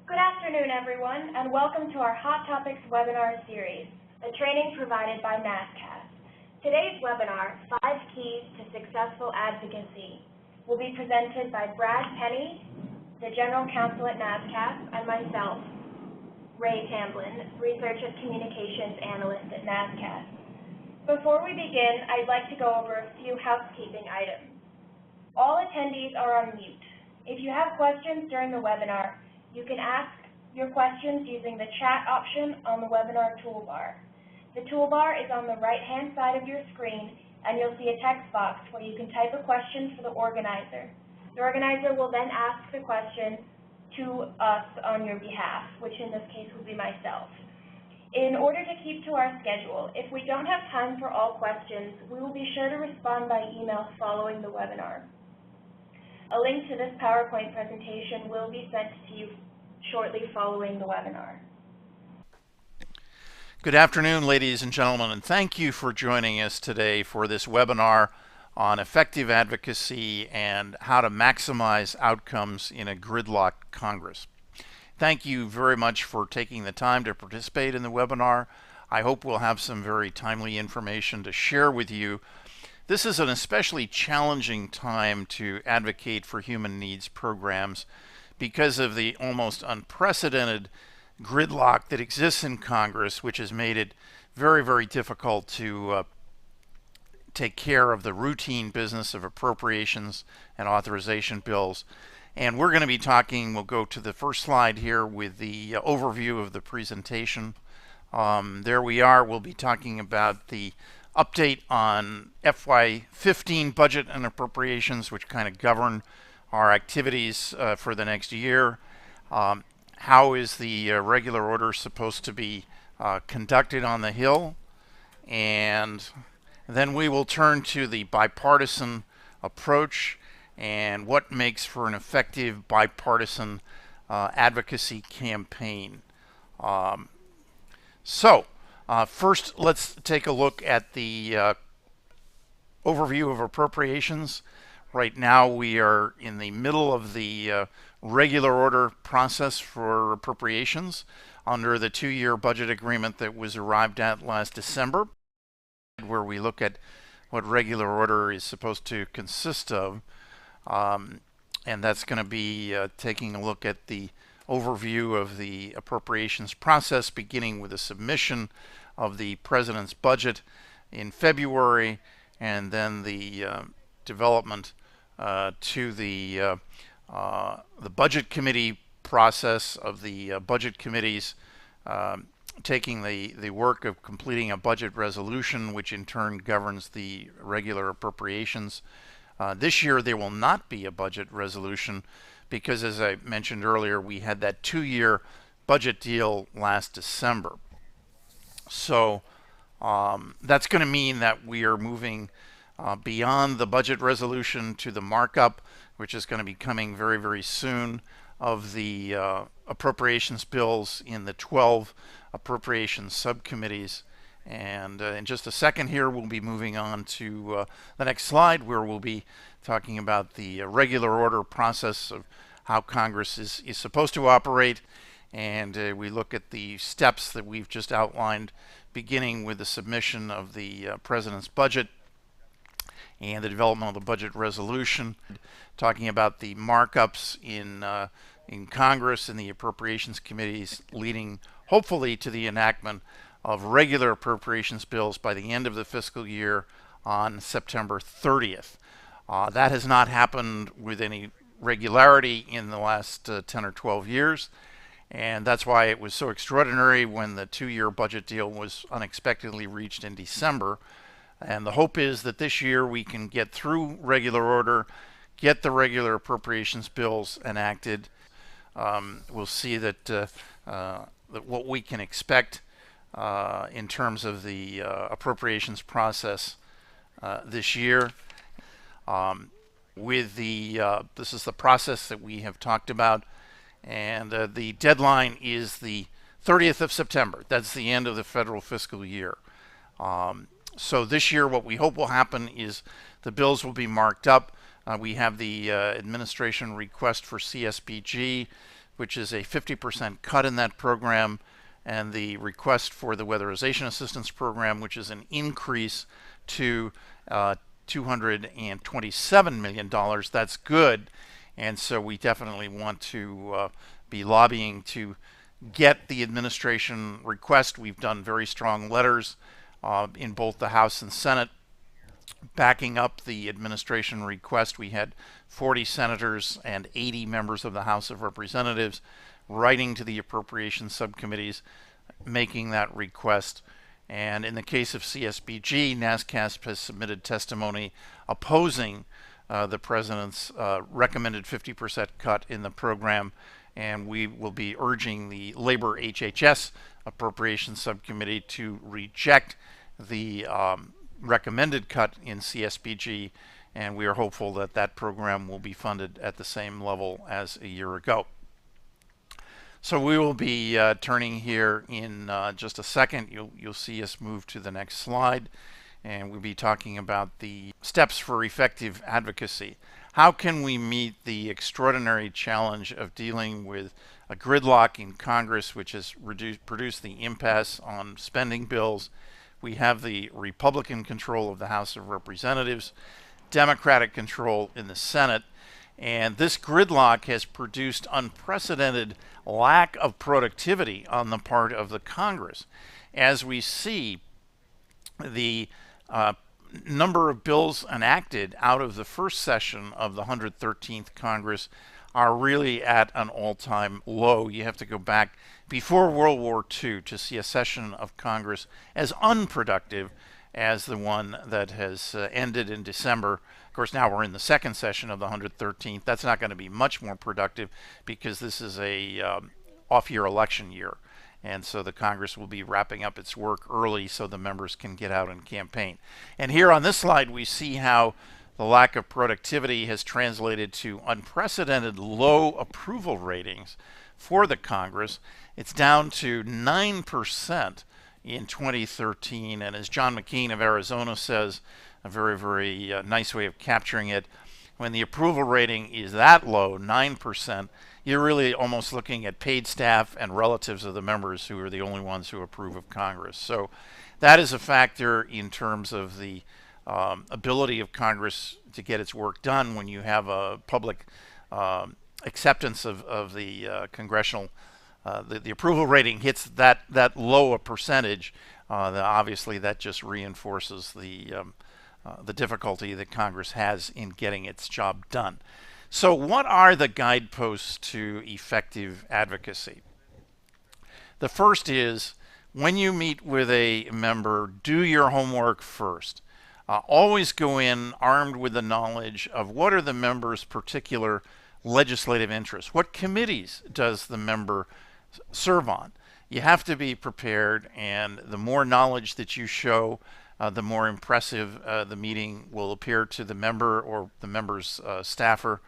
Good afternoon, everyone, and welcome to our Hot Topics webinar series, a training provided by NASCAS. Today's webinar, 5 Keys to Successful Advocacy, will be presented by Brad Penny, the General Counsel at NASCAS, and myself, Ray Tamblin, Research and Communications Analyst at NASCAS. Before we begin, I'd like to go over a few housekeeping items. All attendees are on mute. If you have questions during the webinar, you can ask your questions using the chat option on the webinar toolbar. The toolbar is on the right-hand side of your screen, and you'll see a text box where you can type a question for the organizer. The organizer will then ask the question to us on your behalf, which in this case will be myself. In order to keep to our schedule, if we don't have time for all questions, we will be sure to respond by email following the webinar. A link to this PowerPoint presentation will be sent to you shortly following the webinar. Good afternoon, ladies and gentlemen, and thank you for joining us today for this webinar on effective advocacy and how to maximize outcomes in a gridlocked Congress. Thank you very much for taking the time to participate in the webinar. I hope we'll have some very timely information to share with you. This is an especially challenging time to advocate for human needs programs because of the almost unprecedented gridlock that exists in Congress, which has made it very, very difficult to take care of the routine business of appropriations and authorization bills. And we're going to be talking, we'll go to the first slide here with the overview of the presentation. There we are. We'll be talking about the update on FY15 budget and appropriations, which kind of govern our activities for the next year. How is the regular order supposed to be conducted on the Hill? And then we will turn to the bipartisan approach and what makes for an effective bipartisan advocacy campaign. First, let's take a look at the overview of appropriations. Right now, we are in the middle of the regular order process for appropriations under the 2-year budget agreement that was arrived at last December, where we look at what regular order is supposed to consist of. And that's going to be taking a look at the overview of the appropriations process, beginning with the submission of the President's budget in February, and then the development to the Budget Committee process of the budget committees, taking the work of completing a budget resolution, which in turn governs the regular appropriations. This year there will not be a budget resolution because, as I mentioned earlier, we had that 2-year budget deal last December. So that's going to mean that we are moving beyond the budget resolution to the markup, which is going to be coming very, very soon, of the appropriations bills in the 12 appropriations subcommittees. And in just a second here, we'll be moving on to the next slide, where we'll be talking about the regular order process of how Congress is supposed to operate. And we look at the steps that we've just outlined, beginning with the submission of the President's budget and the development of the budget resolution, talking about the markups in Congress and the appropriations committees, leading hopefully to the enactment of regular appropriations bills by the end of the fiscal year on September 30th. That has not happened with any regularity in the last 10 or 12 years, and that's why it was so extraordinary when the 2-year budget deal was unexpectedly reached in December. And the hope is that this year we can get through regular order, get the regular appropriations bills enacted. We'll see that what we can expect in terms of the appropriations process this year. This is the process that we have talked about, and the deadline is the 30th of September. That's the end of the federal fiscal year. So this year what we hope will happen is the bills will be marked up. We have the administration request for CSBG which is a 50% cut in that program, and the request for the Weatherization Assistance Program, which is an increase to $227 million. That's good, and so we definitely want to be lobbying to get the administration request. We've done very strong letters in both the House and Senate backing up the administration request. We had 40 senators and 80 members of the House of Representatives writing to the appropriations subcommittees making that request. And in the case of CSBG, NASCASP has submitted testimony opposing the president's recommended 50% cut in the program, and we will be urging the Labor HHS Appropriations Subcommittee to reject the recommended cut in CSBG, and we are hopeful that that program will be funded at the same level as a year ago. So we will be turning here in just a second. You'll see us move to the next slide, and we'll be talking about the steps for effective advocacy. How can we meet the extraordinary challenge of dealing with a gridlock in Congress, which has produced the impasse on spending bills? We have the Republican control of the House of Representatives, Democratic control in the Senate, and this gridlock has produced unprecedented lack of productivity on the part of the Congress. As we see, the number of bills enacted out of the first session of the 113th Congress are really at an all-time low. You have to go back before World War II to see a session of Congress as unproductive as the one that has ended in December. Of course, now we're in the second session of the 113th. That's not going to be much more productive because this is a off-year election year. And so the Congress will be wrapping up its work early so the members can get out and campaign. And here on this slide, we see how the lack of productivity has translated to unprecedented low approval ratings for the Congress. It's down to 9% in 2013. And as John McCain of Arizona says, a very, very nice way of capturing it, when the approval rating is that low, 9%, you're really almost looking at paid staff and relatives of the members who are the only ones who approve of Congress. So that is a factor in terms of the ability of Congress to get its work done when you have a public acceptance of the congressional, the approval rating hits that low a percentage. Obviously, that just reinforces the difficulty that Congress has in getting its job done. So what are the guideposts to effective advocacy? The first is, when you meet with a member, do your homework first. Always go in armed with the knowledge of what are the member's particular legislative interests. What committees does the member serve on? You have to be prepared, and the more knowledge that you show, the more impressive the meeting will appear to the member or the member's staffer.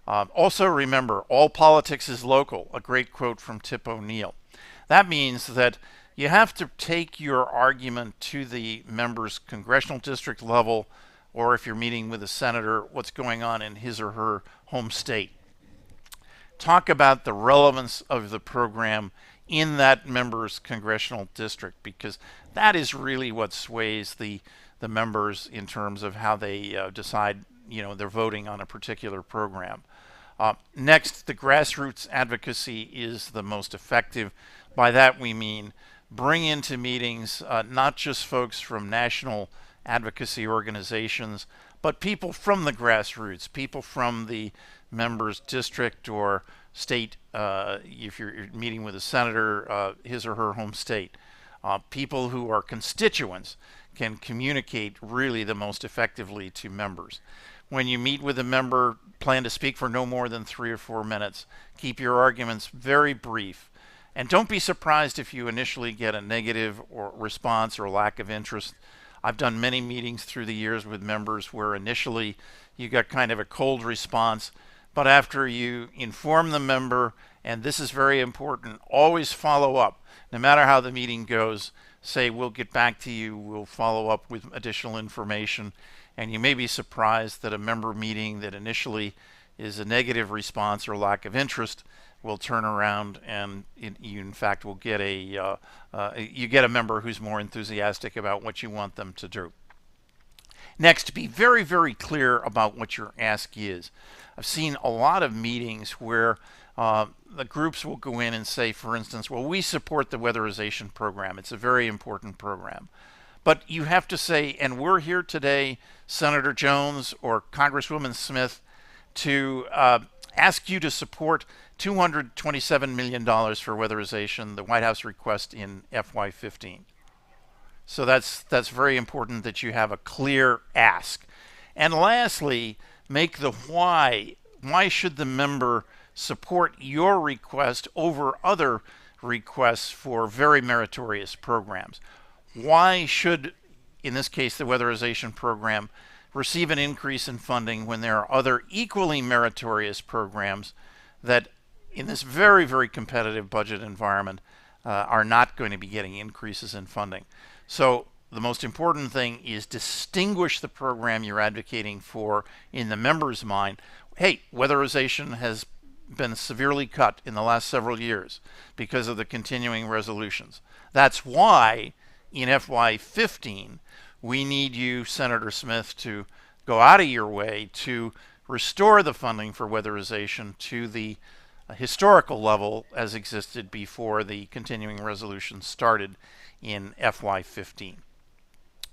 Also remember, all politics is local, a great quote from Tip O'Neill. That means that you have to take your argument to the member's congressional district level, or if you're meeting with a senator, what's going on in his or her home state. Talk about the relevance of the program in that member's congressional district, because that is really what sways the members in terms of how they decide, they're voting on a particular program. Next, the grassroots advocacy is the most effective. By that we mean bring into meetings not just folks from national advocacy organizations, but people from the grassroots, people from the member's district or state, if you're meeting with a senator, his or her home state. People who are constituents can communicate really the most effectively to members. When you meet with a member, plan to speak for no more than 3 or 4 minutes. Keep your arguments very brief. And don't be surprised if you initially get a negative or response or lack of interest. I've done many meetings through the years with members where initially you got kind of a cold response, but after you inform the member, and this is very important, always follow up. No matter how the meeting goes, say, we'll get back to you, we'll follow up with additional information. And you may be surprised that a member meeting that initially is a negative response or lack of interest will turn around and you in fact will get you get a member who's more enthusiastic about what you want them to do. Next, be very, very clear about what your ask is. I've seen a lot of meetings where the groups will go in and say, for instance, well, we support the weatherization program. It's a very important program. But you have to say, and we're here today, Senator Jones or Congresswoman Smith, to ask you to support $227 million for weatherization, the White House request in FY15. So that's very important that you have a clear ask. And lastly, make the why. Why should the member support your request over other requests for very meritorious programs? Why should, in this case, the weatherization program receive an increase in funding when there are other equally meritorious programs that, in this very, very competitive budget environment, are not going to be getting increases in funding? So the most important thing is distinguish the program you're advocating for in the member's mind. Hey, weatherization has been severely cut in the last several years because of the continuing resolutions. That's why in FY15 we need you, Senator Smith, to go out of your way to restore the funding for weatherization to the historical level as existed before the continuing resolution started in FY15.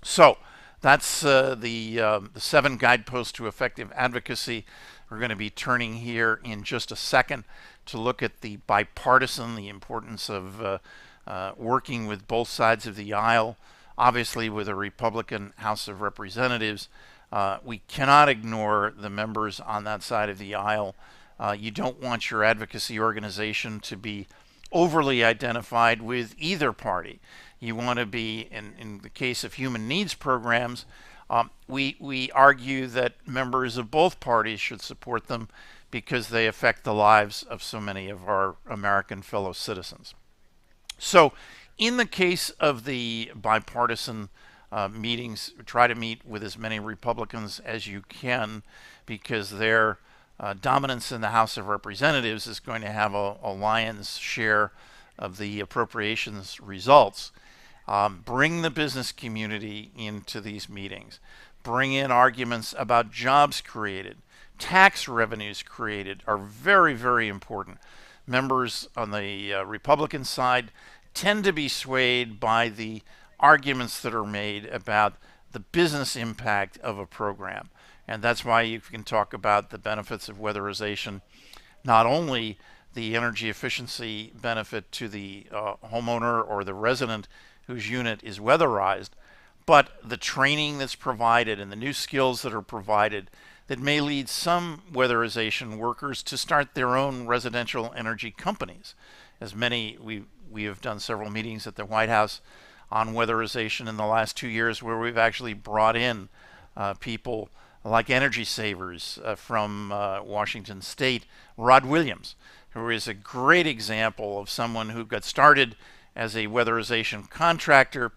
So that's the 7 guideposts to effective advocacy. We're going to be turning here in just a second to look at the bipartisan, the importance of working with both sides of the aisle. Obviously, with a Republican House of Representatives, we cannot ignore the members on that side of the aisle. You don't want your advocacy organization to be overly identified with either party. You want to be, in the case of human needs programs, we argue that members of both parties should support them because they affect the lives of so many of our American fellow citizens. So in the case of the bipartisan meetings, try to meet with as many Republicans as you can, because their dominance in the House of Representatives is going to have a lion's share of the appropriations results. Bring the business community into these meetings. Bring in arguments about jobs created. Tax revenues created are very, very important. Members on the Republican side tend to be swayed by the arguments that are made about the business impact of a program. And that's why you can talk about the benefits of weatherization, not only the energy efficiency benefit to the homeowner or the resident whose unit is weatherized, but the training that's provided and the new skills that are provided that may lead some weatherization workers to start their own residential energy companies. As many, we have done several meetings at the White House on weatherization in the last 2 years where we've actually brought in people like energy savers from Washington State, Rod Williams, who is a great example of someone who got started as a weatherization contractor,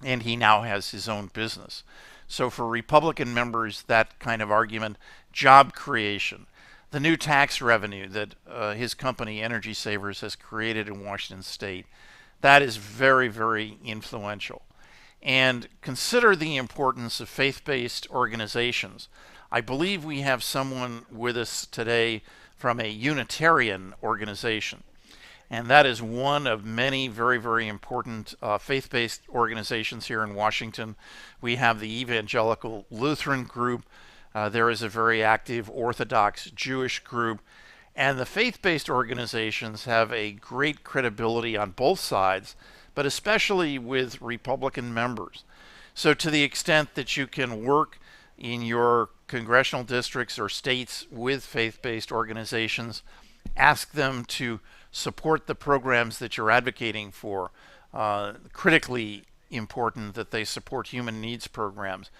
and he now has his own business. So for Republican members, that kind of argument, job creation, the new tax revenue that his company, Energy Savers, has created in Washington State, that is very, very influential. And consider the importance of faith-based organizations. I believe we have someone with us today from a Unitarian organization. And that is one of many very, very important faith-based organizations here in Washington. We have the Evangelical Lutheran group. There is a very active Orthodox Jewish group. And the faith-based organizations have a great credibility on both sides, but especially with Republican members. So to the extent that you can work in your congressional districts or states with faith-based organizations, ask them to support the programs that you're advocating for. Critically important that they support human needs programs.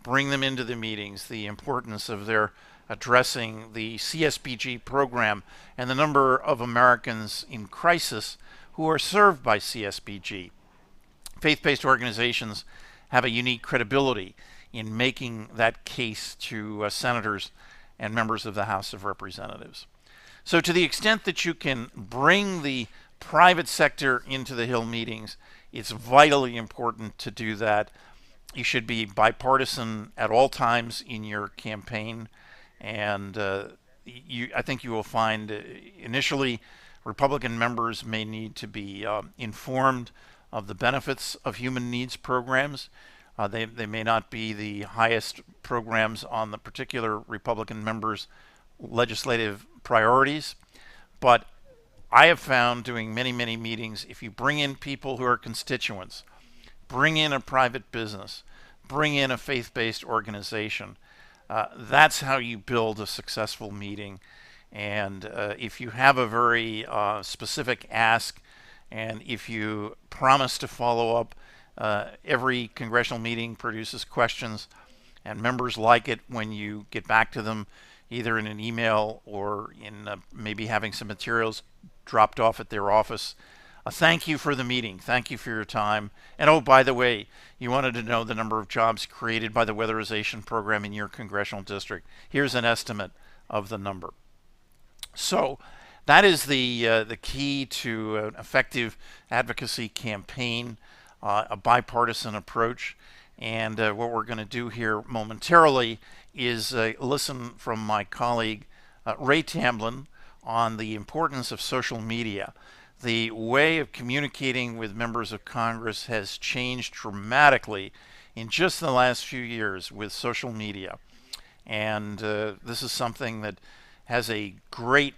Bring them into the meetings, the importance of their addressing the CSBG program and the number of Americans in crisis who are served by CSBG. Faith-based organizations have a unique credibility in making that case to senators and members of the House of Representatives. So to the extent that you can bring the private sector into the Hill meetings, it's vitally important to do that. You should be bipartisan at all times in your campaign, and I think you will find initially Republican members may need to be informed of the benefits of human needs programs. They may not be the highest programs on the particular Republican members' legislative priorities, but I have found doing many, many meetings, if you bring in people who are constituents, bring in a private business, bring in a faith-based organization, that's how you build a successful meeting. And if you have a very specific ask, and if you promise to follow up, every congressional meeting produces questions, and members like it when you get back to them, either in an email or in maybe having some materials dropped off at their office. Thank you for the meeting. Thank you for your time. And oh, by the way, you wanted to know the number of jobs created by the weatherization program in your congressional district. Here's an estimate of the number. So that is the key to an effective advocacy campaign, a bipartisan approach. And what we're going to do here momentarily is listen from my colleague Ray Tamblyn on the importance of social media. The way of communicating with members of Congress has changed dramatically in just the last few years with social media. And this is something that has a great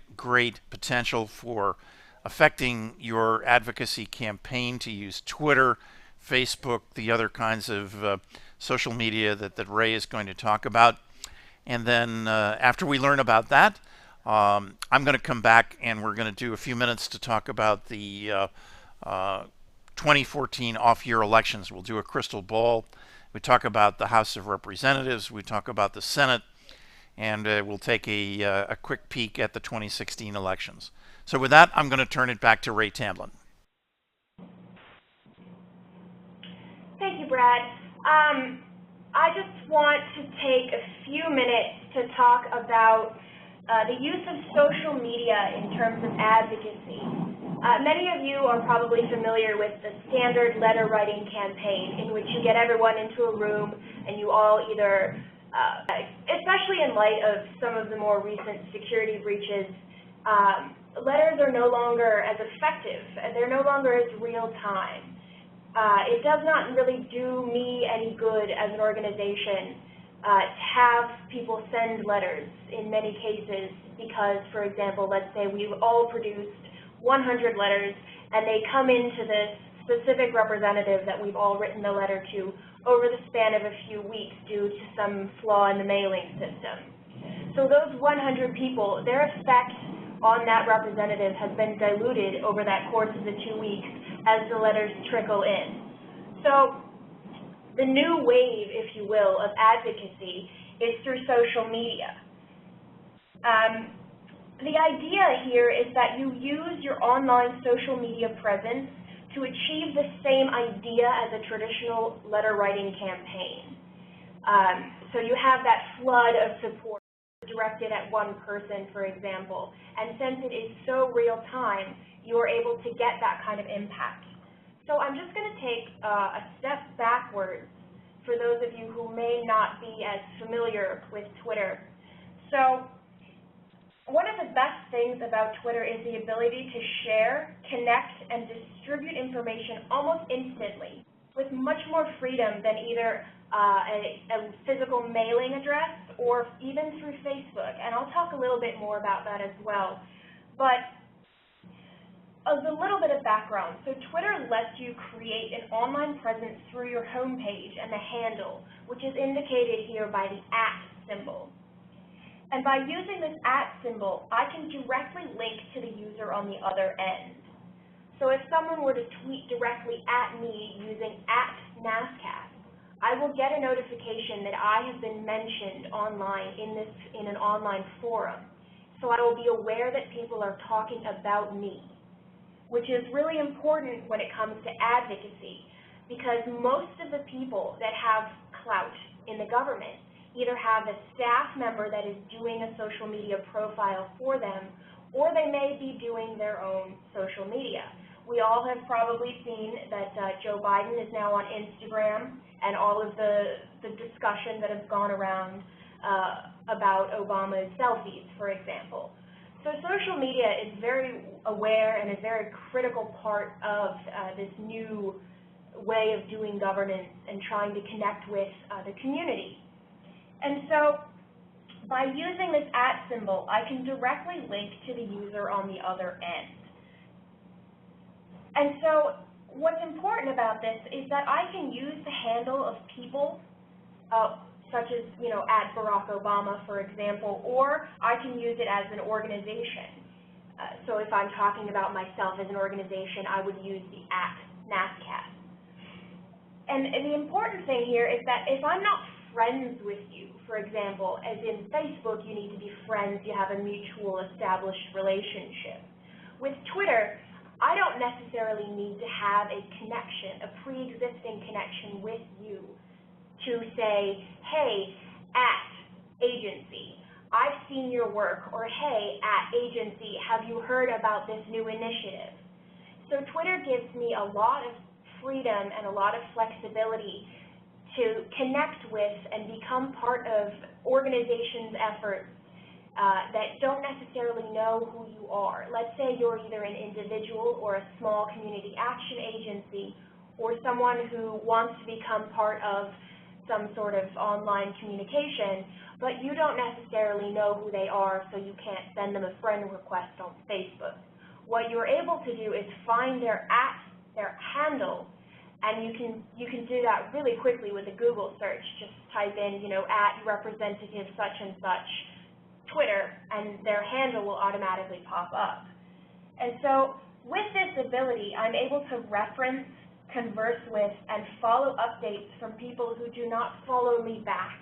potential for affecting your advocacy campaign, to use Twitter, Facebook, the other kinds of social media that Ray is going to talk about. And then after we learn about that, I'm going to come back and we're going to do a few minutes to talk about the 2014 off-year elections. We'll do a crystal ball. We talk about the House of Representatives. We talk about the Senate. And we'll take a quick peek at the 2016 elections. So with that, I'm going to turn it back to Ray Tamblyn. Thank you, Brad. I just want to take a few minutes to talk about the use of social media in terms of advocacy. Many of you are probably familiar with the standard letter writing campaign, in which you get everyone into a room and you all either, especially in light of some of the more recent security breaches, letters are no longer as effective. They're no longer as real time. It does not really do me any good as an organization to have people send letters in many cases because, for example, let's say we've all produced 100 letters and they come into this specific representative that we've all written the letter to over the span of a few weeks due to some flaw in the mailing system. So those 100 people, their effect on that representative has been diluted over that course of the 2 weeks as the letters trickle in. So the new wave, if you will, of advocacy is through social media. The idea here is that you use your online social media presence to achieve the same idea as a traditional letter writing campaign. So you have that flood of support directed at one person, for example, and since it is so real time, you're able to get that kind of impact. So I'm just going to take a step backwards for those of you who may not be as familiar with Twitter. So one of the best things about Twitter is the ability to share, connect, and distribute information almost instantly with much more freedom than either a physical mailing address or even through Facebook. And I'll talk a little bit more about that as well. But a little bit of background. So Twitter lets you create an online presence through your homepage and the handle, which is indicated here by the @ symbol. And by using this @ symbol, I can directly link to the user on the other end. So if someone were to tweet directly at me using @NASCAP, I will get a notification that I have been mentioned online in an online forum. So I will be aware that people are talking about me, which is really important when it comes to advocacy, because most of the people that have clout in the government either have a staff member that is doing a social media profile for them, or they may be doing their own social media. We all have probably seen that Joe Biden is now on Instagram, and all of the discussion that has gone around about Obama's selfies, for example. So social media is very aware and a very critical part of this new way of doing governance and trying to connect with the community. And so by using this @ symbol, I can directly link to the user on the other end. And so what's important about this is that I can use the handle of people, such as, @Barack Obama, for example, or I can use it as an organization. So if I'm talking about myself as an organization, I would use the @NASCAS. And the important thing here is that if I'm not friends with you, for example, as in Facebook, you need to be friends, you have a mutual established relationship. With Twitter, I don't necessarily need to have a connection, a pre-existing connection with you to say, hey, @agency, I've seen your work, or hey, @agency, have you heard about this new initiative? So Twitter gives me a lot of freedom and a lot of flexibility to connect with and become part of organizations' efforts that don't necessarily know who you are. Let's say you're either an individual or a small community action agency, or someone who wants to become part of some sort of online communication, but you don't necessarily know who they are, so you can't send them a friend request on Facebook. What you're able to do is find their handle, and you can do that really quickly with a Google search. Just type in, @representative such and such Twitter, and their handle will automatically pop up. And so with this ability, I'm able to reference, converse with, and follow updates from people who do not follow me back,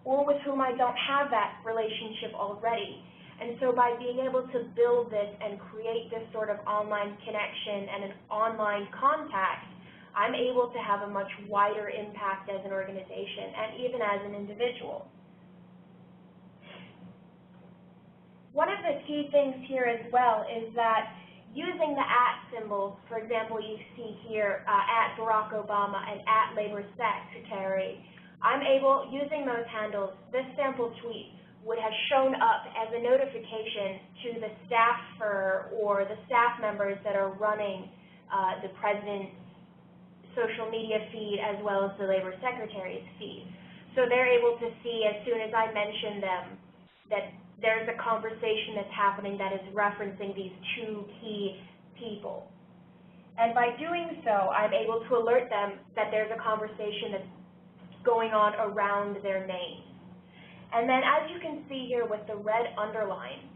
or with whom I don't have that relationship already. And so by being able to build this and create this sort of online connection and an online contact, I'm able to have a much wider impact as an organization and even as an individual. One of the key things here as well is that using the @ symbol, for example, you see here @Barack Obama and @Labor Secretary, I'm able, using those handles, this sample tweet would have shown up as a notification to the staffer or the staff members that are running the president's social media feed as well as the Labor Secretary's feed. So they're able to see as soon as I mention them that there's a conversation that's happening that is referencing these two key people. And by doing so, I'm able to alert them that there's a conversation that's going on around their names. And then as you can see here with the red underline,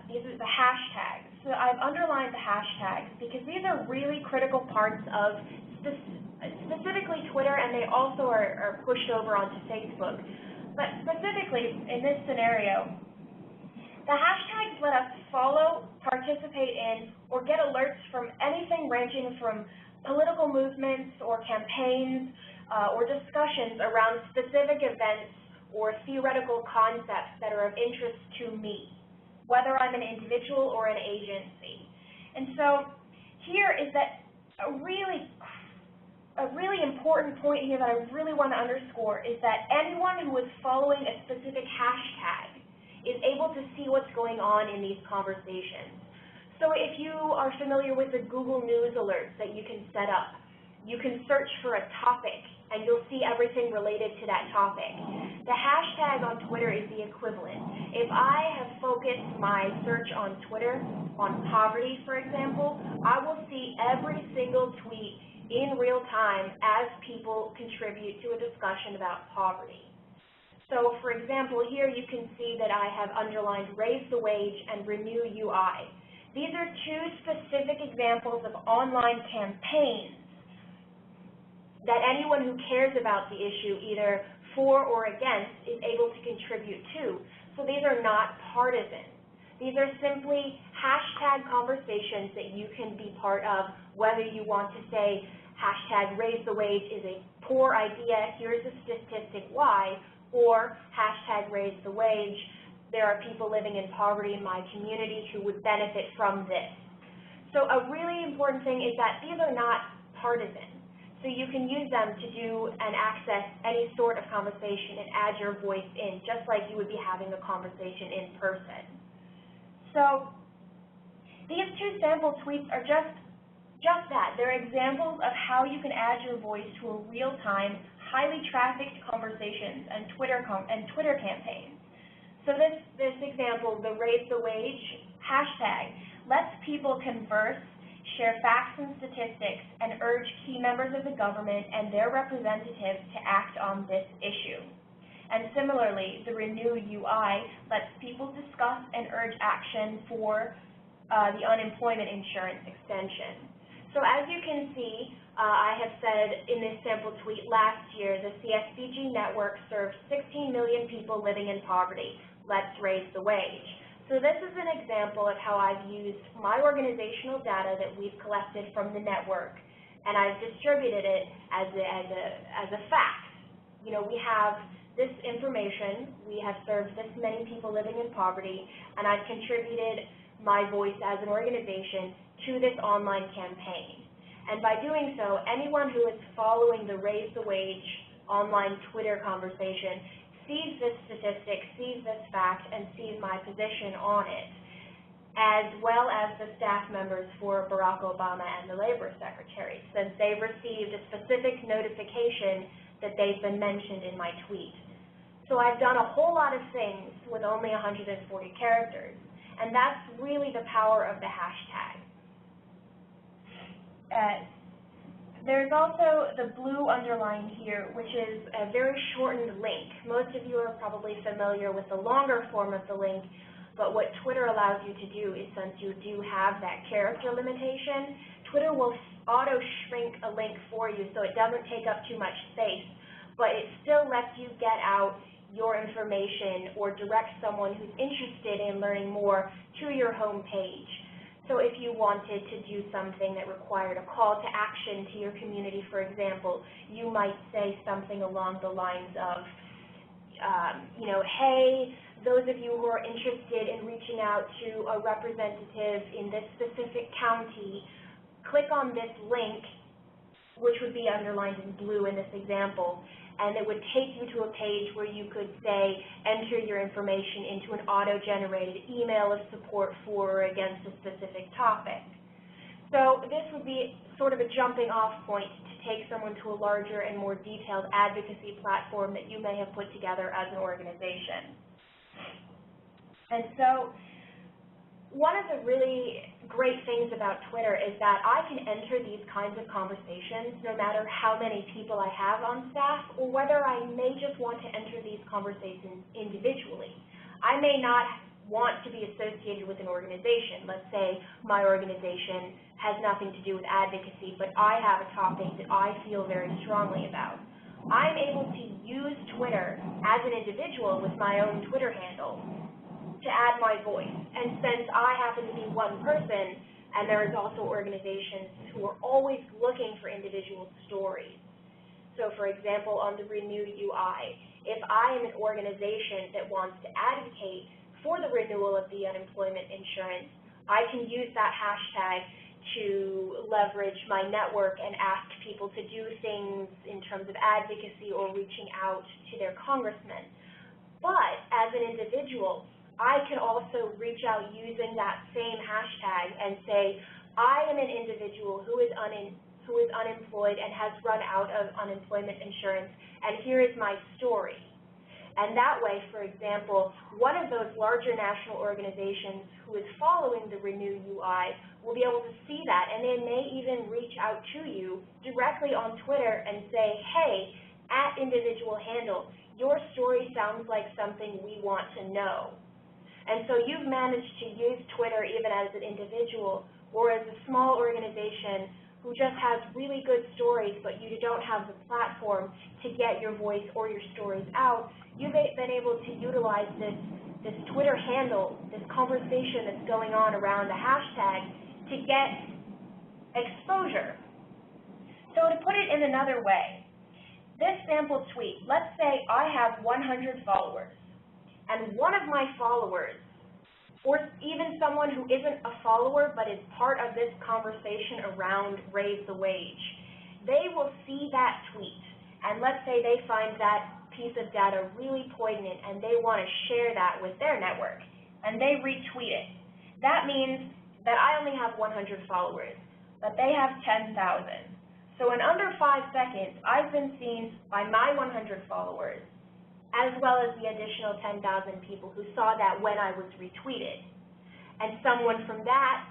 these are the hashtags. So I've underlined the hashtags because these are really critical parts of specifically Twitter, and they also are pushed over onto Facebook. But specifically in this scenario, the hashtags let us follow, participate in, or get alerts from anything ranging from political movements or campaigns or discussions around specific events or theoretical concepts that are of interest to me, whether I'm an individual or an agency. And so here is that a really important point here that I really want to underscore is that anyone who is following a specific hashtag is able to see what's going on in these conversations. So if you are familiar with the Google News alerts that you can set up, you can search for a topic and you'll see everything related to that topic. The hashtag on Twitter is the equivalent. If I have focused my search on Twitter on poverty, for example, I will see every single tweet in real time as people contribute to a discussion about poverty. So for example, here you can see that I have underlined raise the wage and renew UI. These are two specific examples of online campaigns that anyone who cares about the issue, either for or against, is able to contribute to. So these are not partisan. These are simply hashtag conversations that you can be part of, whether you want to say hashtag raise the wage is a poor idea, here's a statistic why, or hashtag raise the wage, there are people living in poverty in my community who would benefit from this. So a really important thing is that these are not partisan. So you can use them to do and access any sort of conversation and add your voice in, just like you would be having a conversation in person. So these two sample tweets are just that. They're examples of how you can add your voice to a real-time, highly trafficked conversations and Twitter campaigns. So this example, the Raise the Wage hashtag, lets people converse, share facts and statistics, and urge key members of the government and their representatives to act on this issue. And similarly, the Renew UI lets people discuss and urge action for the unemployment insurance extension. So as you can see, I have said in this sample tweet last year, the CSBG network served 16 million people living in poverty. Let's raise the wage. So this is an example of how I've used my organizational data that we've collected from the network, and I've distributed it as a fact. You know, we have this information, we have served this many people living in poverty, and I've contributed my voice as an organization to this online campaign. And by doing so, anyone who is following the Raise the Wage online Twitter conversation sees this statistic, sees this fact, and sees my position on it, as well as the staff members for Barack Obama and the Labor Secretary, since they've received a specific notification that they've been mentioned in my tweet. So I've done a whole lot of things with only 140 characters, and that's really the power of the hashtag. There's also the blue underline here, which is a very shortened link. Most of you are probably familiar with the longer form of the link, but what Twitter allows you to do is, since you do have that character limitation, Twitter will auto-shrink a link for you so it doesn't take up too much space, but it still lets you get out your information or direct someone who's interested in learning more to your home page. So if you wanted to do something that required a call to action to your community, for example, you might say something along the lines of, you know, hey, those of you who are interested in reaching out to a representative in this specific county, click on this link, which would be underlined in blue in this example, and it would take you to a page where you could say, enter your information into an auto-generated email of support for or against a specific topic. So this would be sort of a jumping off point to take someone to a larger and more detailed advocacy platform that you may have put together as an organization. And so one of the really great things about Twitter is that I can enter these kinds of conversations no matter how many people I have on staff, or whether I may just want to enter these conversations individually. I may not want to be associated with an organization. Let's say my organization has nothing to do with advocacy, but I have a topic that I feel very strongly about. I'm able to use Twitter as an individual with my own Twitter handle to add my voice. And since I happen to be one person, and there is also organizations who are always looking for individual stories. So for example, on the Renew UI, if I am an organization that wants to advocate for the renewal of the unemployment insurance, I can use that hashtag to leverage my network and ask people to do things in terms of advocacy or reaching out to their congressmen. But as an individual, I can also reach out using that same hashtag and say, I am an individual who is unemployed and has run out of unemployment insurance, and here is my story. And that way, for example, one of those larger national organizations who is following the Renew UI will be able to see that, and they may even reach out to you directly on Twitter and say, hey, at individual handle, your story sounds like something we want to know. And so you've managed to use Twitter even as an individual or as a small organization who just has really good stories, but you don't have the platform to get your voice or your stories out. You've been able to utilize this Twitter handle, this conversation that's going on around the hashtag to get exposure. So to put it in another way, this sample tweet, let's say I have 100 followers. and one of my followers, or even someone who isn't a follower but is part of this conversation around raise the wage, they will see that tweet, and let's say they find that piece of data really poignant and they want to share that with their network, and they retweet it. That means that I only have 100 followers, but they have 10,000. So in under 5 seconds, I've been seen by my 100 followers, as well as the additional 10,000 people who saw that when I was retweeted. And someone from that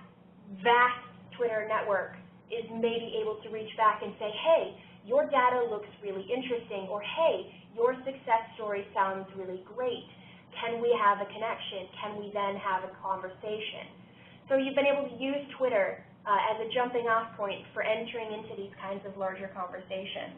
vast Twitter network is maybe able to reach back and say, hey, your data looks really interesting, or hey, your success story sounds really great. Can we have a connection? Can we then have a conversation? So you've been able to use Twitter as a jumping off point for entering into these kinds of larger conversations.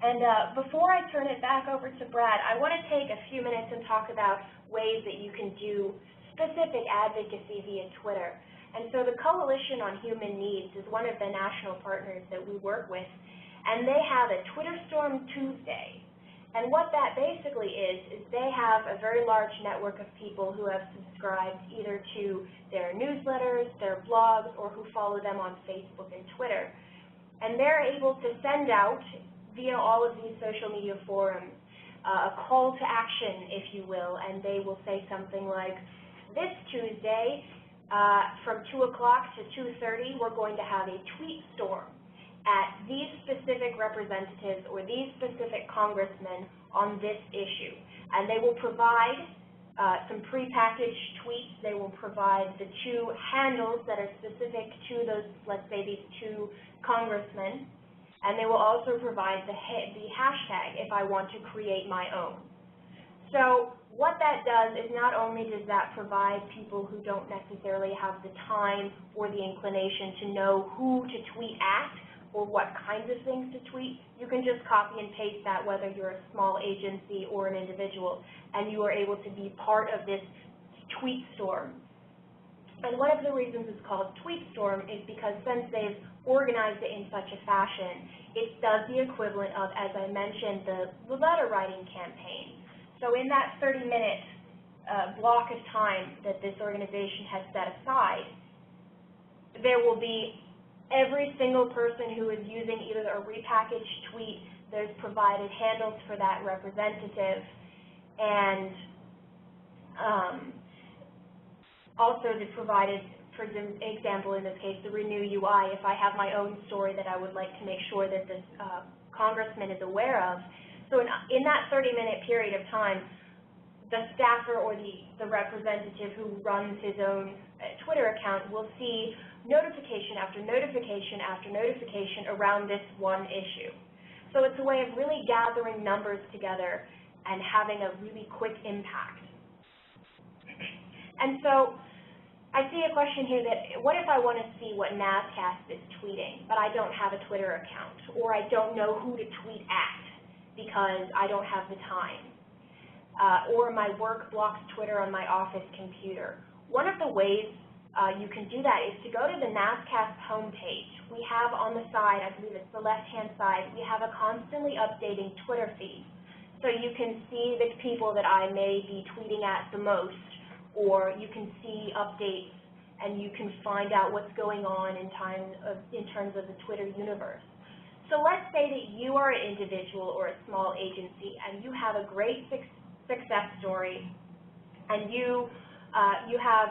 And before I turn it back over to Brad, I want to take a few minutes and talk about ways that you can do specific advocacy via Twitter. And so the Coalition on Human Needs is one of the national partners that we work with, and they have a Twitter Storm Tuesday. And what that basically is they have a very large network of people who have subscribed either to their newsletters, their blogs, or who follow them on Facebook and Twitter. And they're able to send out, via all of these social media forums, a call to action, if you will, and they will say something like, this Tuesday, from 2 o'clock to 2:30, we're going to have a tweet storm at these specific representatives or these specific congressmen on this issue. And they will provide some prepackaged tweets. They will provide the 2 handles that are specific to those, let's say, these 2 congressmen. And they will also provide the hashtag if I want to create my own. So what that does is not only does that provide people who don't necessarily have the time or the inclination to know who to tweet at or what kinds of things to tweet, you can just copy and paste that whether you're a small agency or an individual, and you are able to be part of this tweet storm. And one of the reasons it's called Tweet Storm is because since they've organized it in such a fashion, it does the equivalent of, as I mentioned, the letter writing campaign. So in that 30-minute block of time that this organization has set aside, there will be every single person who is using either a repackaged tweet, there's provided handles for that representative, and also they provided, for example, in this case, the Renew UI, if I have my own story that I would like to make sure that this congressman is aware of. So in that 30-minute period of time, the staffer or the representative who runs his own Twitter account will see notification after notification after notification around this one issue. So it's a way of really gathering numbers together and having a really quick impact. And so I see a question here that, what if I want to see what NASCAST is tweeting, but I don't have a Twitter account, or I don't know who to tweet at because I don't have the time, or my work blocks Twitter on my office computer? One of the ways you can do that is to go to the NASCAST homepage. We have on the side, I believe it's the left-hand side, we have a constantly updating Twitter feed. So you can see the people that I may be tweeting at the most, or you can see updates and you can find out what's going on in terms of the Twitter universe. So let's say that you are an individual or a small agency and you have a great success story, and you have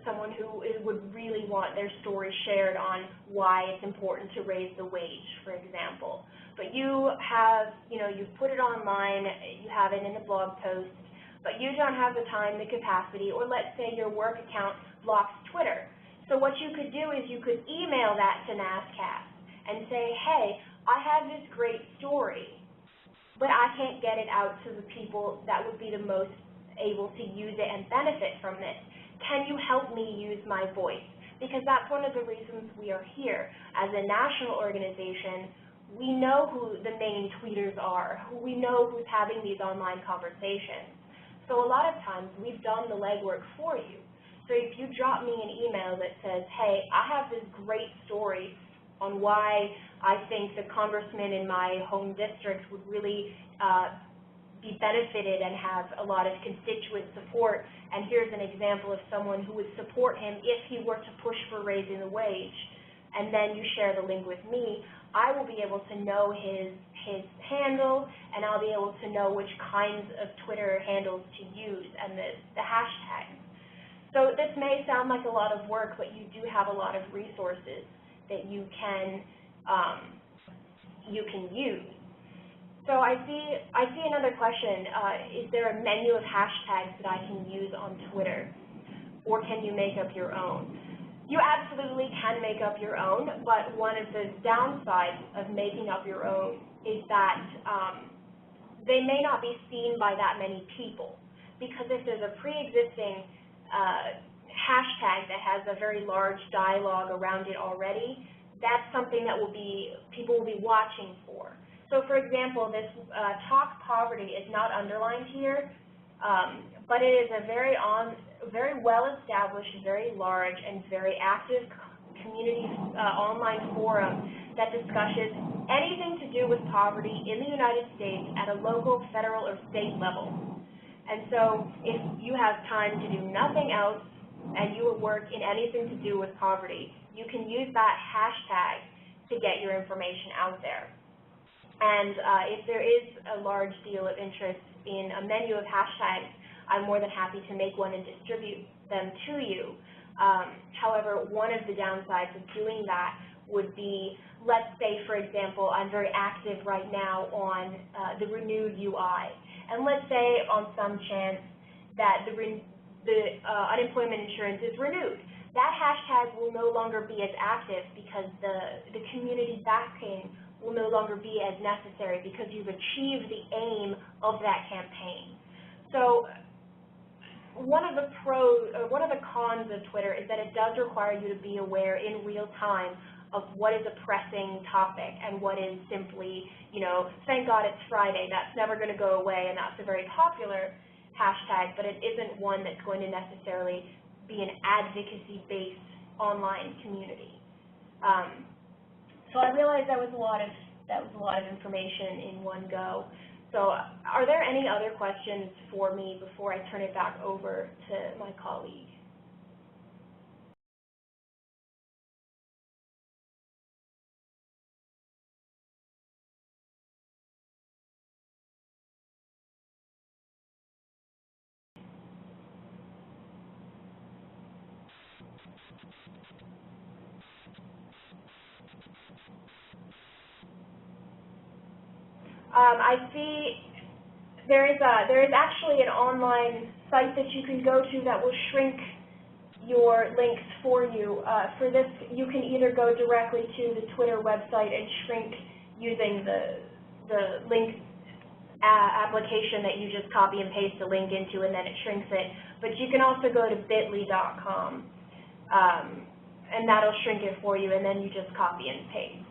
someone who would really want their story shared on why it's important to raise the wage, for example. But you have, you've put it online, you have it in a blog post, but you don't have the time, the capacity, or let's say your work account blocks Twitter. So what you could do is you could email that to NASCAST and say, hey, I have this great story, but I can't get it out to the people that would be the most able to use it and benefit from this. Can you help me use my voice? Because that's one of the reasons we are here. As a national organization, we know who the main tweeters are, we know who's having these online conversations. So a lot of times we've done the legwork for you. So if you drop me an email that says, hey, I have this great story on why I think the congressman in my home district would really be benefited and have a lot of constituent support. And here's an example of someone who would support him if he were to push for raising the wage. And then you share the link with me, I will be able to know his handle, and I'll be able to know which kinds of Twitter handles to use and the hashtags. So this may sound like a lot of work, but you do have a lot of resources that you can use. So I see another question. Is there a menu of hashtags that I can use on Twitter, or can you make up your own? You absolutely can make up your own, but one of the downsides of making up your own is that they may not be seen by that many people, because if there's a pre-existing hashtag that has a very large dialogue around it already, that's something that people will be watching for. So for example, this Talk Poverty is not underlined here, but it is a very well-established, very large, and very active community online forum that discusses anything to do with poverty in the United States at a local, federal, or state level. And so if you have time to do nothing else and you work in anything to do with poverty, you can use that hashtag to get your information out there. And if there is a large deal of interest in a menu of hashtags, I'm more than happy to make one and distribute them to you. However, one of the downsides of doing that would be, let's say, for example, I'm very active right now on the renewed UI. And let's say on some chance that the unemployment insurance is renewed. That hashtag will no longer be as active because the community backing will no longer be as necessary because you've achieved the aim of that campaign. So one of the cons of Twitter is that it does require you to be aware in real time of what is a pressing topic and what is simply, thank God it's Friday, that's never going to go away, and that's a very popular hashtag, but it isn't one that's going to necessarily be an advocacy-based online community. So I realized that was a lot of information in one go. So are there any other questions for me before I turn it back over to my colleague? I see there is actually an online site that you can go to that will shrink your links for you. For this, you can either go directly to the Twitter website and shrink using the link application that you just copy and paste the link into, and then it shrinks it. But you can also go to bit.ly.com, and that'll shrink it for you, and then you just copy and paste.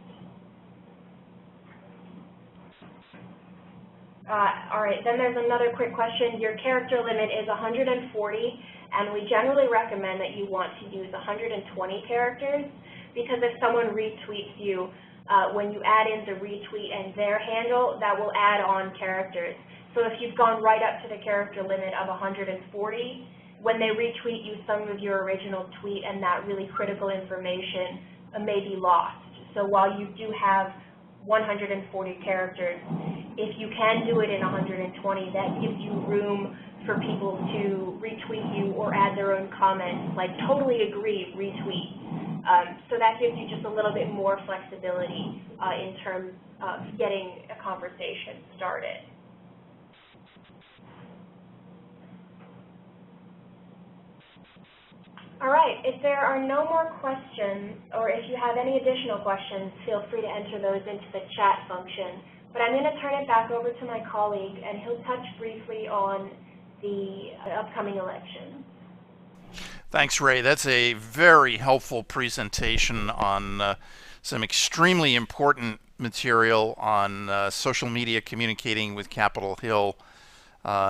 All right, then there's another quick question. Your character limit is 140, and we generally recommend that you want to use 120 characters, because if someone retweets you, when you add in the retweet and their handle, that will add on characters. So if you've gone right up to the character limit of 140, when they retweet you, some of your original tweet and that really critical information may be lost. So while you do have 140 characters, if you can do it in 120, that gives you room for people to retweet you or add their own comments, like totally agree, retweet. So that gives you just a little bit more flexibility in terms of getting a conversation started. All right, if there are no more questions, or if you have any additional questions, feel free to enter those into the chat function. But I'm going to turn it back over to my colleague, and he'll touch briefly on the upcoming election. Thanks, Ray. That's a very helpful presentation on some extremely important material on social media communicating with Capitol Hill.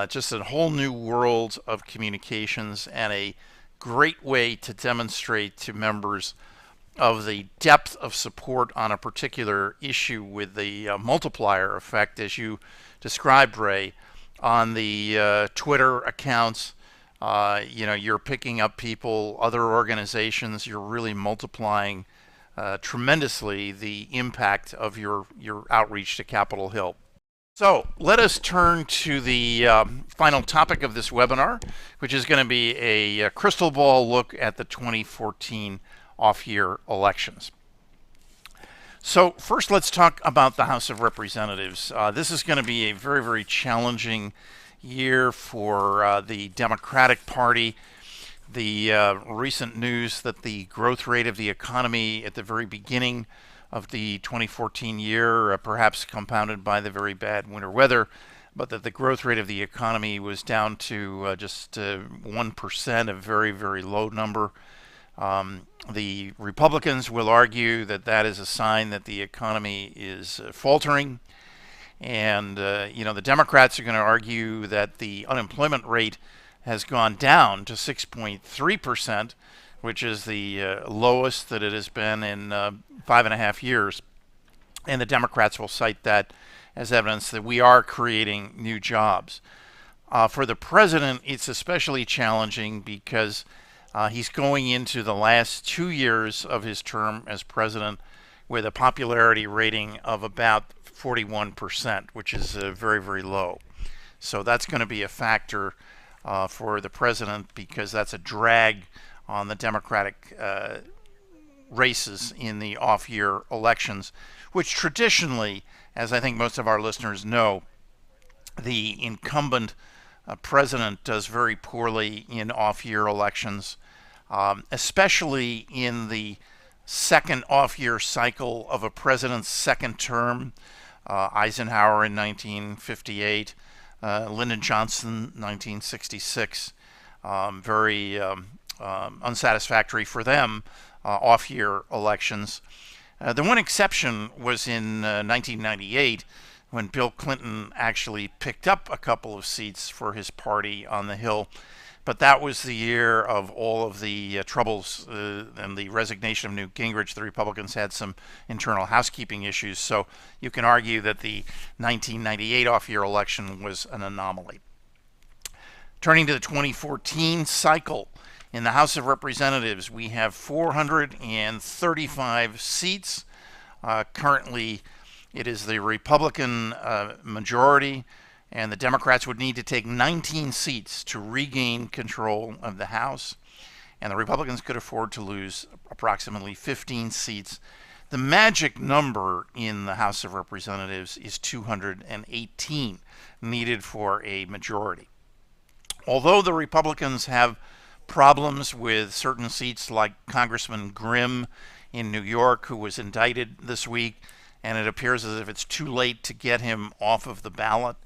Just a whole new world of communications, and a great way to demonstrate to members of the depth of support on a particular issue with the multiplier effect, as you described, Ray, on the Twitter accounts. You're picking up people, other organizations. You're really multiplying tremendously the impact of your outreach to Capitol Hill. So let us turn to the final topic of this webinar, which is going to be a crystal ball look at the 2014 off-year elections. So first, let's talk about the House of Representatives. This is going to be a very, very challenging year for the Democratic Party. The recent news that the growth rate of the economy at the very beginning of the 2014 year, perhaps compounded by the very bad winter weather, but that the growth rate of the economy was down to just 1%, a very, very low number. The Republicans will argue that that is a sign that the economy is faltering. And, the Democrats are going to argue that the unemployment rate has gone down to 6.3%, which is the lowest that it has been in 5.5 years. And the Democrats will cite that as evidence that we are creating new jobs. For the president, it's especially challenging because he's going into the last 2 years of his term as president with a popularity rating of about 41%, which is very, very low. So that's going to be a factor for the president, because that's a drag on the Democratic races in the off-year elections, which traditionally, as I think most of our listeners know, the incumbent president does very poorly in off-year elections, especially in the second off-year cycle of a president's second term. Eisenhower in 1958, Lyndon Johnson 1966, very unsatisfactory for them off-year elections. The one exception was in 1998, when Bill Clinton actually picked up a couple of seats for his party on the Hill. But that was the year of all of the troubles and the resignation of Newt Gingrich. The Republicans had some internal housekeeping issues, so you can argue that the 1998 off-year election was an anomaly. Turning to the 2014 cycle, in the House of Representatives, we have 435 seats. Currently, it is the Republican majority, and the Democrats would need to take 19 seats to regain control of the House, and the Republicans could afford to lose approximately 15 seats. The magic number in the House of Representatives is 218 needed for a majority. Although the Republicans have problems with certain seats, like Congressman Grimm in New York, who was indicted this week, and it appears as if it's too late to get him off of the ballot,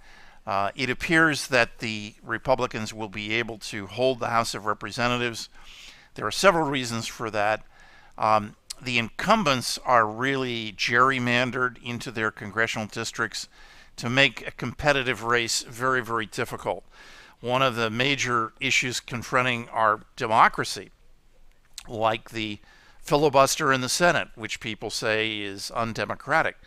it appears that the Republicans will be able to hold the House of Representatives. There are several reasons for that. The incumbents are really gerrymandered into their congressional districts to make a competitive race very, very difficult. One of the major issues confronting our democracy, like the filibuster in the Senate, which people say is undemocratic,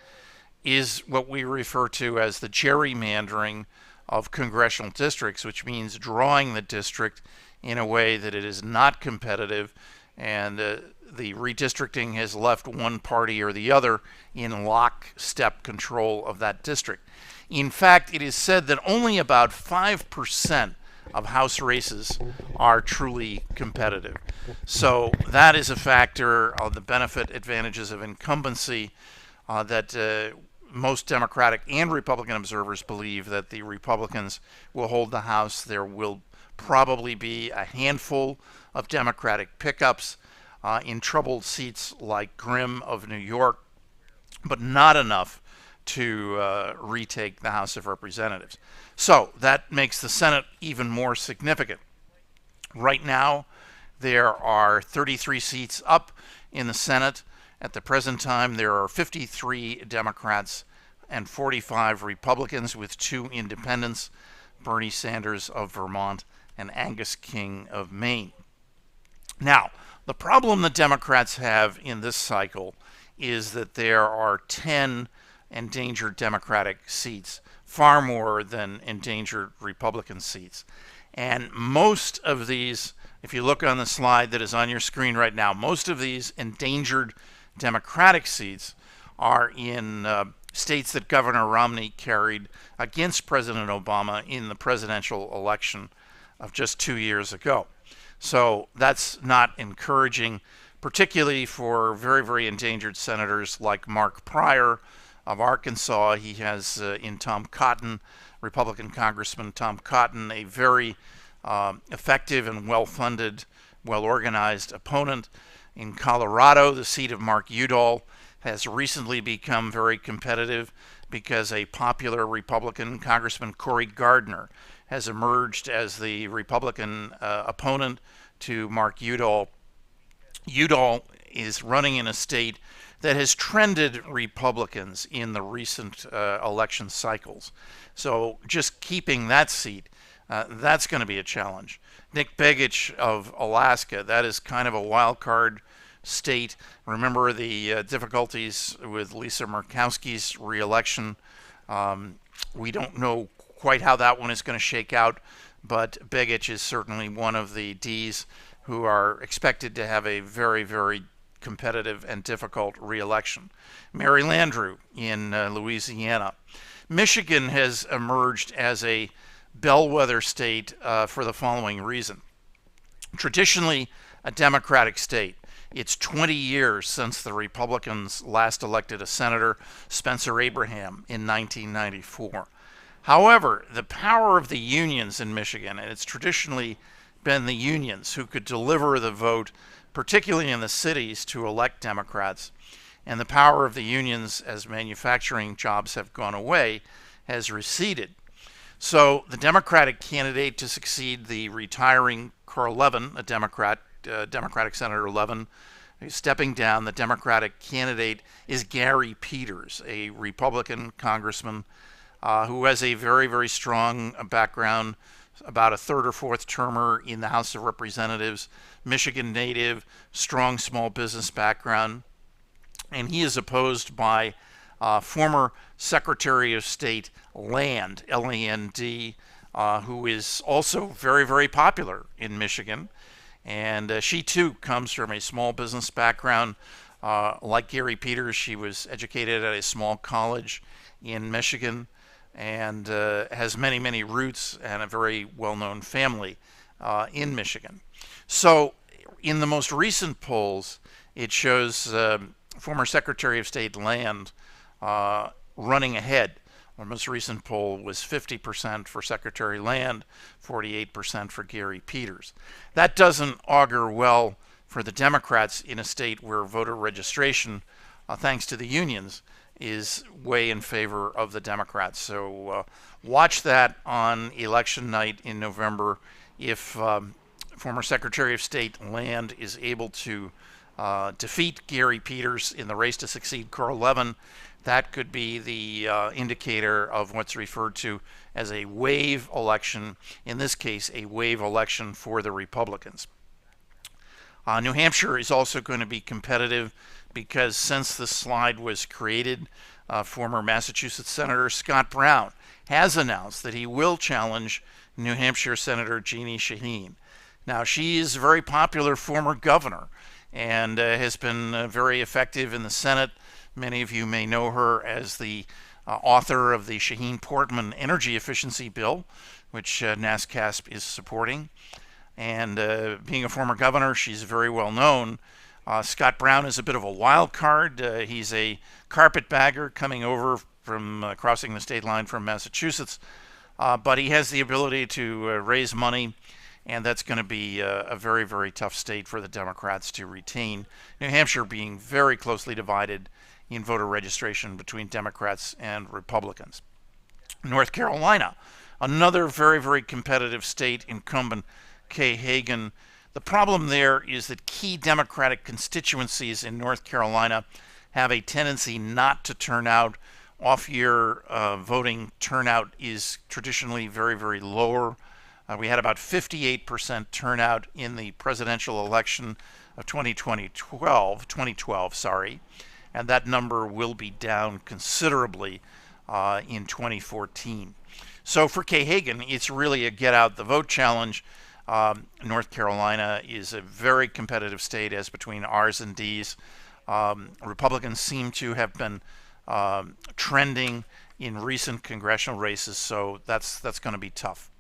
is what we refer to as the gerrymandering of congressional districts, which means drawing the district in a way that it is not competitive, and the redistricting has left one party or the other in lockstep control of that district. In fact, it is said that only about 5% of House races are truly competitive. So that is a factor of the benefit advantages of incumbency that most Democratic and Republican observers believe that the Republicans will hold the House. There will probably be a handful of Democratic pickups in troubled seats like Grimm of New York, but not enough to retake the House of Representatives. So that makes the Senate even more significant. Right now, there are 33 seats up in the Senate. At the present time, there are 53 Democrats and 45 Republicans, with 2 independents, Bernie Sanders of Vermont and Angus King of Maine. Now, the problem the Democrats have in this cycle is that there are 10 endangered Democratic seats. far more than endangered Republican seats. And most of these, if you look on the slide that is on your screen right now, most of these endangered Democratic seats are in states that Governor Romney carried against President Obama in the presidential election of just 2 years ago. So that's not encouraging, particularly for very, very endangered senators like Mark Pryor of Arkansas. He has in Tom Cotton, Republican Congressman Tom Cotton, a very effective and well-funded, well-organized opponent. In Colorado, the seat of Mark Udall has recently become very competitive because a popular Republican, Congressman Cory Gardner, has emerged as the Republican opponent to Mark Udall. Udall is running in a state that has trended Republicans in the recent election cycles. So just keeping that seat, that's going to be a challenge. Nick Begich of Alaska, that is kind of a wild card state. Remember the difficulties with Lisa Murkowski's reelection. We don't know quite how that one is going to shake out, but Begich is certainly one of the Ds who are expected to have a very, very competitive and difficult reelection. Mary Landrieu in Louisiana. Michigan has emerged as a bellwether state for the following reason. Traditionally a Democratic state. It's 20 years since the Republicans last elected a senator, Spencer Abraham, in 1994. However, the power of the unions in Michigan, and it's traditionally been the unions who could deliver the vote, particularly in the cities, to elect Democrats, and the power of the unions as manufacturing jobs have gone away has receded. So the Democratic candidate to succeed the retiring Carl Levin, a Democrat, Democratic Senator Levin, who's stepping down, the Democratic candidate is Gary Peters, a Republican congressman who has a very, very strong background, about a third or fourth termer in the House of Representatives, Michigan native, strong small business background, and he is opposed by former Secretary of State Land, L-A-N-D, who is also very, very popular in Michigan. And she too comes from a small business background. Like Gary Peters, she was educated at a small college in Michigan and has many, many roots and a very well-known family in Michigan. So in the most recent polls, it shows former Secretary of State Land running ahead. Our most recent poll was 50% for Secretary Land, 48% for Gary Peters. That doesn't augur well for the Democrats in a state where voter registration, thanks to the unions, is way in favor of the Democrats. So watch that on election night in November. If former Secretary of State Land is able to defeat Gary Peters in the race to succeed Carl Levin, that could be the indicator of what's referred to as a wave election, in this case a wave election for the Republicans. New Hampshire is also going to be competitive because since the slide was created, former Massachusetts Senator Scott Brown has announced that he will challenge New Hampshire Senator Jeannie Shaheen. Now, she is a very popular former governor and has been very effective in the Senate. Many of you may know her as the author of the Shaheen-Portman Energy Efficiency Bill, which NASCASP is supporting. And being a former governor, she's very well known. Scott Brown is a bit of a wild card. He's a carpetbagger coming over from crossing the state line from Massachusetts, but he has the ability to raise money, and that's going to be a very, very tough state for the Democrats to retain. New Hampshire being very closely divided in voter registration between Democrats and Republicans. North Carolina, another very, very competitive state, incumbent Kay Hagan. The problem there is that key Democratic constituencies in North Carolina have a tendency not to turn out. Off-year voting turnout is traditionally very, very lower. We had about 58% turnout in the presidential election of 2012, and that number will be down considerably in 2014. So for Kay Hagan, it's really a get out the vote challenge. North Carolina is a very competitive state, as between R's and D's. Republicans seem to have been trending in recent congressional races, so that's going to be tough.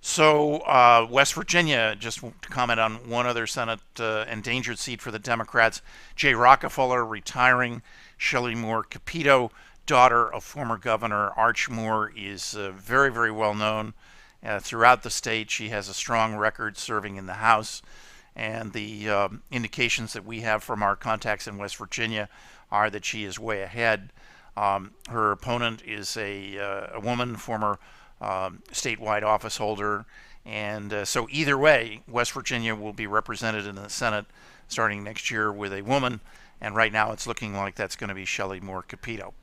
So West Virginia, just to comment on one other Senate endangered seat for the Democrats, Jay Rockefeller retiring, Shelley Moore Capito, daughter of former Governor Arch Moore, is very, very well known throughout the state. She has a strong record serving in the House, and the indications that we have from our contacts in West Virginia are that she is way ahead. Her opponent is a woman, former statewide office holder, and so either way, West Virginia will be represented in the Senate starting next year with a woman, and right now it's looking like that's going to be Shelley Moore Capito.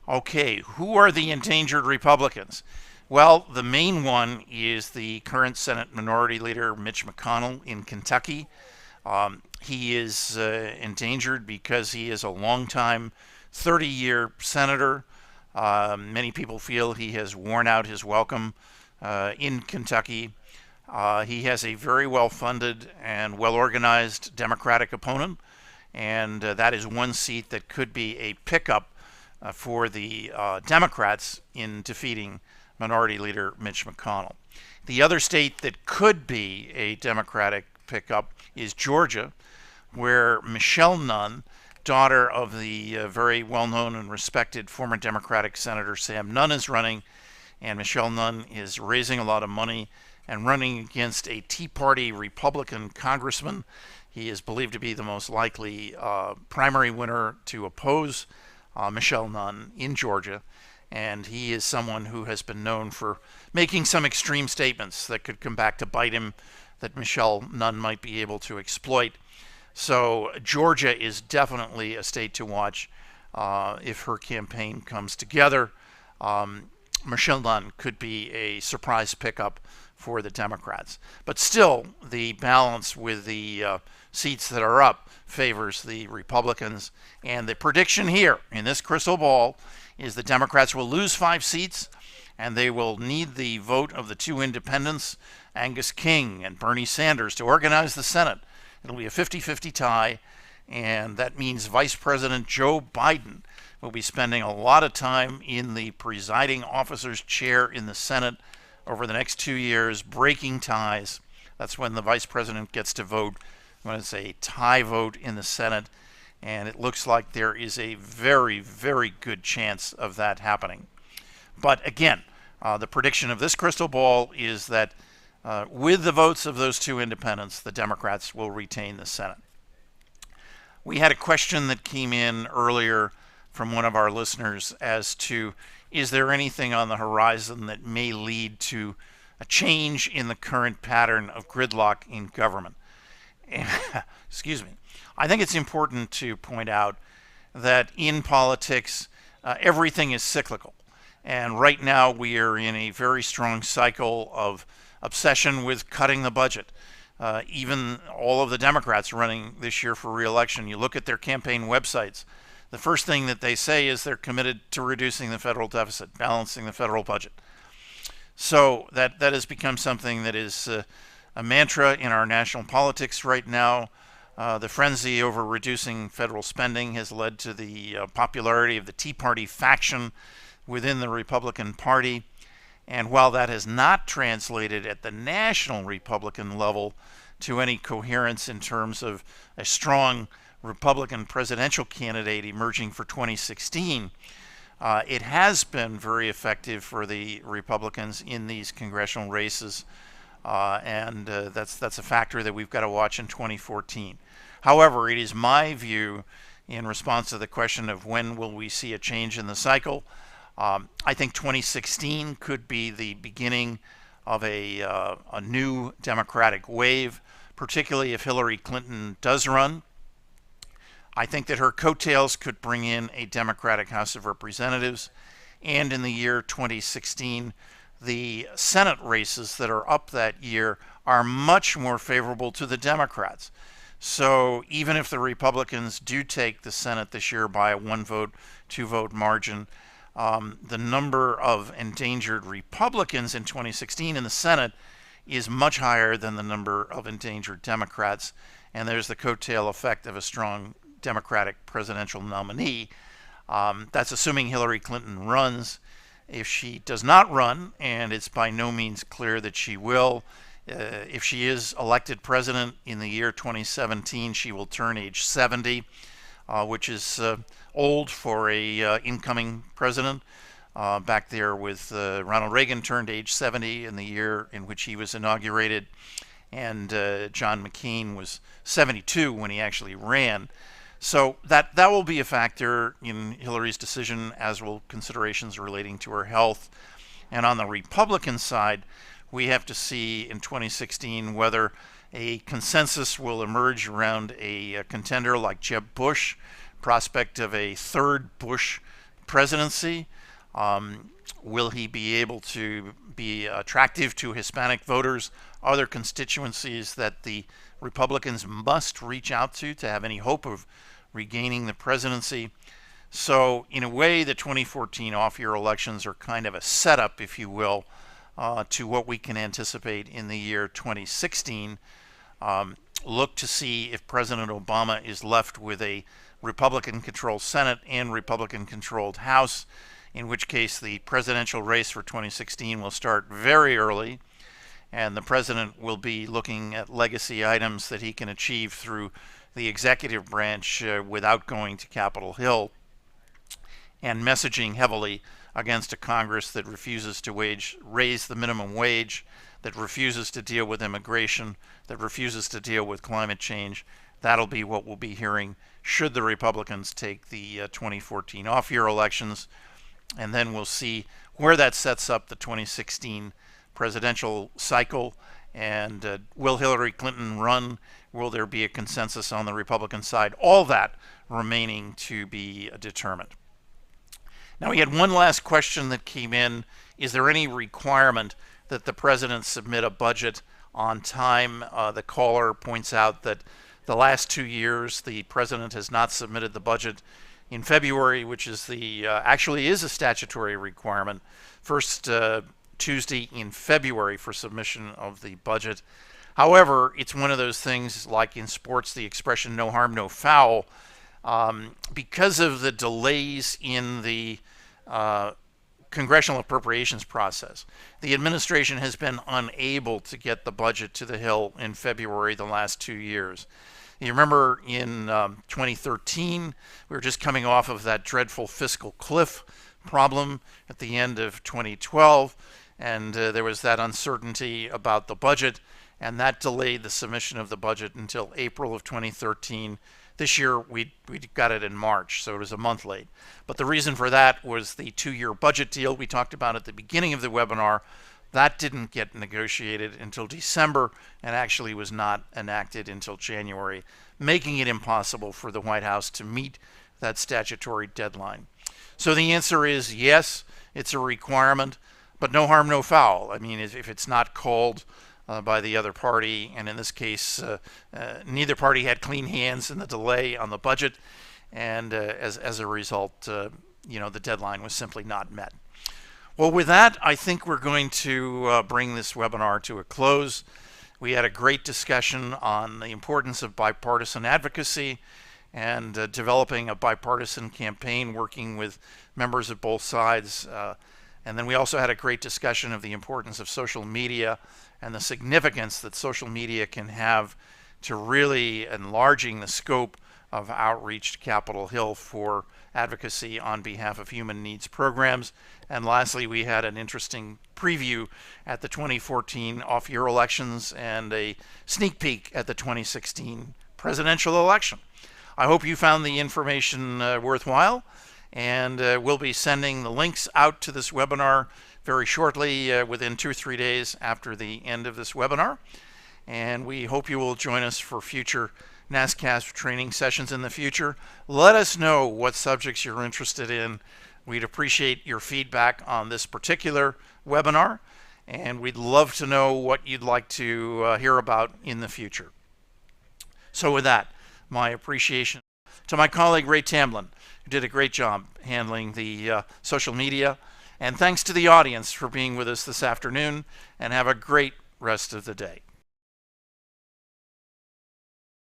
Okay, who are the endangered Republicans? Well, the main one is the current Senate Minority Leader Mitch McConnell in Kentucky. He is endangered because he is a longtime 30-year senator. Many people feel he has worn out his welcome in Kentucky. He has a very well-funded and well-organized Democratic opponent, and that is one seat that could be a pickup for the Democrats in defeating Minority Leader Mitch McConnell. The other state that could be a Democratic pickup is Georgia, where Michelle Nunn, daughter of the very well-known and respected former Democratic Senator Sam Nunn, is running, and Michelle Nunn is raising a lot of money and running against a Tea Party Republican congressman. He is believed to be the most likely primary winner to oppose Michelle Nunn in Georgia, and he is someone who has been known for making some extreme statements that could come back to bite him, that Michelle Nunn might be able to exploit. So Georgia is definitely a state to watch if her campaign comes together. Michelle Nunn could be a surprise pickup for the Democrats. But still, the balance with the seats that are up favors the Republicans. And the prediction here in this crystal ball is the Democrats will lose 5 seats, and they will need the vote of the 2 independents, Angus King and Bernie Sanders, to organize the Senate. It'll be a 50-50 tie, and that means Vice President Joe Biden will be spending a lot of time in the presiding officer's chair in the Senate over the next 2 years, breaking ties. That's when the Vice President gets to vote, when it's a tie vote in the Senate, and it looks like there is a very, very good chance of that happening. But again, the prediction of this crystal ball is that with the votes of those 2 independents, the Democrats will retain the Senate. We had a question that came in earlier from one of our listeners as to, is there anything on the horizon that may lead to a change in the current pattern of gridlock in government? Excuse me. I think it's important to point out that in politics, everything is cyclical. And right now we are in a very strong cycle of obsession with cutting the budget. Even all of the Democrats running this year for re-election, you look at their campaign websites, the first thing that they say is they're committed to reducing the federal deficit, balancing the federal budget. So that has become something that is a mantra in our national politics right now. The frenzy over reducing federal spending has led to the popularity of the Tea Party faction within the Republican Party. And while that has not translated at the national Republican level to any coherence in terms of a strong Republican presidential candidate emerging for 2016, it has been very effective for the Republicans in these congressional races, and that's a factor that we've got to watch in 2014. However, it is my view, in response to the question of when will we see a change in the cycle, I think 2016 could be the beginning of a new Democratic wave, particularly if Hillary Clinton does run. I think that her coattails could bring in a Democratic House of Representatives, and in the year 2016, the Senate races that are up that year are much more favorable to the Democrats. So even if the Republicans do take the Senate this year by a 1-vote, 2-vote margin, the number of endangered Republicans in 2016 in the Senate is much higher than the number of endangered Democrats. And there's the coattail effect of a strong Democratic presidential nominee. That's assuming Hillary Clinton runs. If she does not run, and it's by no means clear that she will, if she is elected president in the year 2017, she will turn age 70, which is old for a incoming president. Back there with Ronald Reagan turned age 70 in the year in which he was inaugurated, and John McCain was 72 when he actually ran. So that will be a factor in Hillary's decision, as will considerations relating to her health. And on the Republican side, we have to see in 2016 whether a consensus will emerge around a contender like Jeb Bush, prospect of a third Bush presidency. Will he be able to be attractive to Hispanic voters, other constituencies that the Republicans must reach out to have any hope of regaining the presidency? So in a way, the 2014 off-year elections are kind of a setup, if you will, to what we can anticipate in the year 2016. Look to see if President Obama is left with a Republican-controlled Senate and Republican-controlled House, in which case the presidential race for 2016 will start very early, and the president will be looking at legacy items that he can achieve through the executive branch without going to Capitol Hill, and messaging heavily against a Congress that refuses to raise the minimum wage, that refuses to deal with immigration, that refuses to deal with climate change. That'll be what we'll be hearing should the Republicans take the 2014 off-year elections. And then we'll see where that sets up the 2016 presidential cycle. And will Hillary Clinton run? Will there be a consensus on the Republican side? All that remaining to be determined. Now, we had one last question that came in. Is there any requirement that the president submit a budget on time? The caller points out that the last 2 years, the president has not submitted the budget in February, which is actually is a statutory requirement. First Tuesday in February for submission of the budget. However, it's one of those things, like in sports, the expression "no harm, no foul." Because of the delays in the Congressional Appropriations process, the administration has been unable to get the budget to the Hill in February the last 2 years. You remember in 2013, we were just coming off of that dreadful fiscal cliff problem at the end of 2012, and there was that uncertainty about the budget, and that delayed the submission of the budget until April of 2013. This year, we got it in March, so it was a month late. But the reason for that was the 2-year budget deal we talked about at the beginning of the webinar. That didn't get negotiated until December and actually was not enacted until January, making it impossible for the White House to meet that statutory deadline. So the answer is yes, it's a requirement, but no harm, no foul. I mean, if it's not called by the other party, and in this case, neither party had clean hands in the delay on the budget, and as a result, the deadline was simply not met. Well, with that, I think we're going to bring this webinar to a close. We had a great discussion on the importance of bipartisan advocacy and developing a bipartisan campaign working with members of both sides. And then we also had a great discussion of the importance of social media and the significance that social media can have to really enlarging the scope of outreach to Capitol Hill for advocacy on behalf of human needs programs. And lastly, we had an interesting preview at the 2014 off-year elections and a sneak peek at the 2016 presidential election. I hope you found the information worthwhile, and we'll be sending the links out to this webinar very shortly, within 2 or 3 days after the end of this webinar. And we hope you will join us for future NASCAS training sessions in the future. Let us know what subjects you're interested in. We'd appreciate your feedback on this particular webinar, and we'd love to know what you'd like to hear about in the future. So with that, my appreciation to my colleague Ray Tamblin, who did a great job handling the social media. And thanks to the audience for being with us this afternoon, and have a great rest of the day.